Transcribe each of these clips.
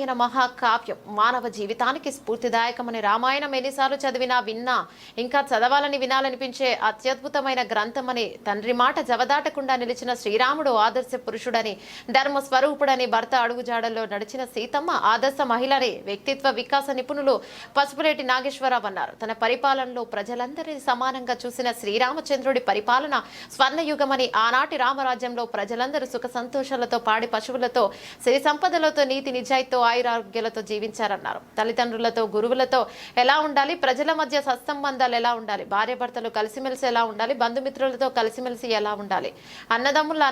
రామాయణ మహాకావ్యం మానవ జీవితానికి స్ఫూర్తిదాయకమని రామాయణం ఎన్నిసార్లు చదివినా విన్నా ఇంకా చదవాలని వినాలనిపించే అత్యద్భుతమైన గ్రంథమని తండ్రి మాట జవదాటకుండా నిలిచిన శ్రీరాముడు ఆదర్శ పురుషుడని ధర్మ స్వరూపుడని భర్త అడుగుజాడల్లో నడిచిన సీతమ్మ ఆదర్శ మహిళని వ్యక్తిత్వ వికాస నిపుణులు పసుపులేటి నాగేశ్వరరావు అన్నారు. తన పరిపాలనలో ప్రజలందరినీ సమానంగా చూసిన శ్రీరామచంద్రుడి పరిపాలన స్వర్ణయుగమని ఆనాటి రామరాజ్యంలో ప్రజలందరూ సుఖ సంతోషాలతో పాడి పశువులతో సిరి సంపదలతో నీతి నిజాయితీతో ఆయురారోగ్యాలతో జీవించారన్నారు. తల్లిదండ్రులతో గురువులతో ఎలా ఉండాలి, ప్రజల మధ్య సత్సంబంధాలు ఎలా ఉండాలి, భార్యాభర్తలు కలిసిమెలిసి ఎలా ఉండాలి, బంధుమిత్రులతో కలిసిమెలిసి ఎలా ఉండాలి, అన్నదమ్ముల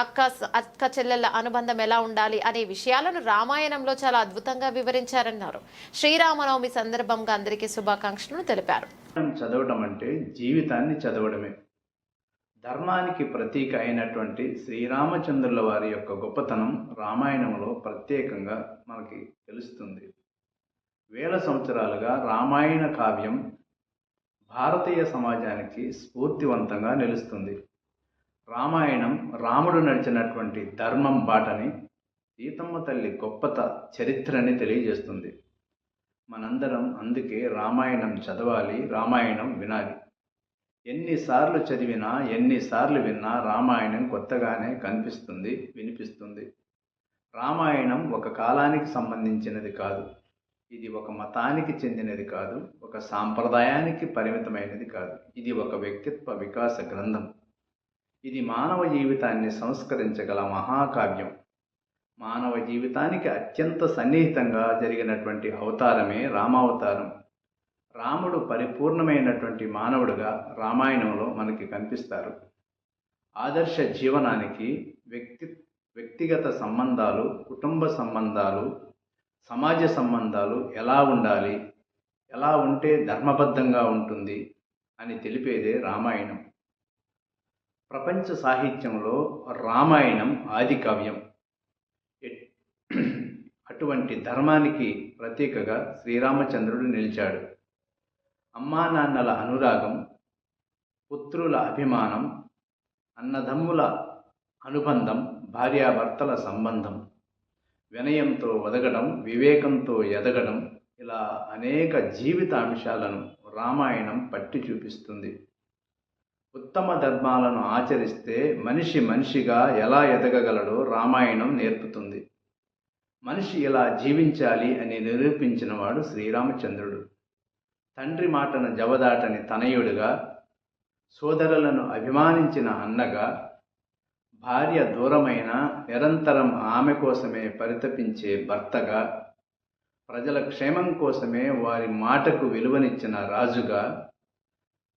అక్క చెల్లెళ్ళ అనుబంధం ఎలా ఉండాలి అనే విషయాలను రామాయణంలో చాలా అద్భుతంగా వివరించారన్నారు. శ్రీరామనవమి సందర్భంగా అందరికీ శుభాకాంక్షలు తెలిపారు. చదవడం అంటే జీవితాన్ని చదవడమే. ధర్మానికి ప్రతీక అయినటువంటి శ్రీరామచంద్రుల వారి యొక్క గొప్పతనం రామాయణంలో ప్రత్యేకంగా మనకి తెలుస్తుంది. వేల సంవత్సరాలుగా రామాయణ కావ్యం భారతీయ సమాజానికి స్ఫూర్తివంతంగా నిలుస్తుంది. రామాయణం రాముడు నడిచినటువంటి ధర్మం బాటని, సీతమ్మ తల్లి గొప్పత చరిత్రని తెలియజేస్తుంది. మనందరం అందుకే రామాయణం చదవాలి, రామాయణం వినాలి. ఎన్నిసార్లు చదివినా ఎన్నిసార్లు విన్నా రామాయణం కొత్తగానే కనిపిస్తుంది, వినిపిస్తుంది. రామాయణం ఒక కాలానికి సంబంధించినది కాదు, ఇది ఒక మతానికి చెందినది కాదు, ఒక సాంప్రదాయానికి పరిమితమైనది కాదు. ఇది ఒక వ్యక్తిత్వ వికాస గ్రంథం. ఇది మానవ జీవితాన్ని సంస్కరించగల మహాకావ్యం. మానవ జీవితానికి అత్యంత సన్నిహితంగా జరిగినటువంటి అవతారమే రామావతారం. రాముడు పరిపూర్ణమైనటువంటి మానవుడుగా రామాయణంలో మనకి కనిపిస్తారు. ఆదర్శ జీవనానికి వ్యక్తిగత సంబంధాలు, కుటుంబ సంబంధాలు, సమాజ సంబంధాలు ఎలా ఉండాలి, ఎలా ఉంటే ధర్మబద్ధంగా ఉంటుంది అని తెలిపేదే రామాయణం. ప్రపంచ సాహిత్యంలో రామాయణం ఆది కావ్యం. అటువంటి ధర్మానికి ప్రతీకగా శ్రీరామచంద్రుడు నిలిచాడు. అమ్మా నాన్నల అనురాగం, పుత్రుల అభిమానం, అన్నదమ్ముల అనుబంధం, భార్యాభర్తల సంబంధం, వినయంతో ఒదగడం, వివేకంతో ఎదగడం, ఇలా అనేక జీవిత అంశాలను రామాయణం పట్టి చూపిస్తుంది. ఉత్తమ ధర్మాలను ఆచరిస్తే మనిషి మనిషిగా ఎలా ఎదగగలడో రామాయణం నేర్పుతుంది. మనిషి ఇలా జీవించాలి అని నిరూపించినవాడు శ్రీరామచంద్రుడు. తండ్రి మాటను జవదాటని తనయుడిగా, సోదరులను అభిమానించిన అన్నగా, భార్య దూరమైన నిరంతరం ఆమె కోసమే పరితపించే భర్తగా, ప్రజల క్షేమం కోసమే వారి మాటకు విలువనిచ్చిన రాజుగా,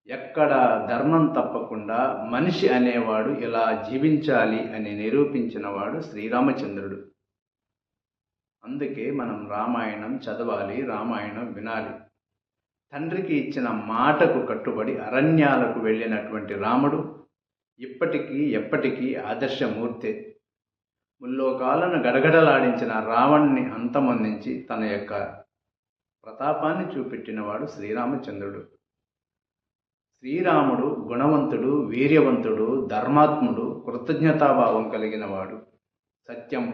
ఎక్కడ ధర్మం తప్పకుండా మనిషి అనేవాడు ఇలా జీవించాలి అని నిరూపించినవాడు శ్రీరామచంద్రుడు. అందుకే మనం రామాయణం చదవాలి, రామాయణం వినాలి. తండ్రికి ఇచ్చిన మాటకు కట్టుబడి అరణ్యాలకు వెళ్ళినటువంటి రాముడు ఇప్పటికీ ఎప్పటికీ ఆదర్శమూర్తే. ముల్లోకాలను గడగడలాడించిన రావణ్ణి అంతమొందించి తన యొక్క ప్రతాపాన్ని చూపెట్టినవాడు శ్రీరామచంద్రుడు. శ్రీరాముడు గుణవంతుడు, వీర్యవంతుడు, ధర్మాత్ముడు, కృతజ్ఞతాభావం కలిగినవాడు. సత్యం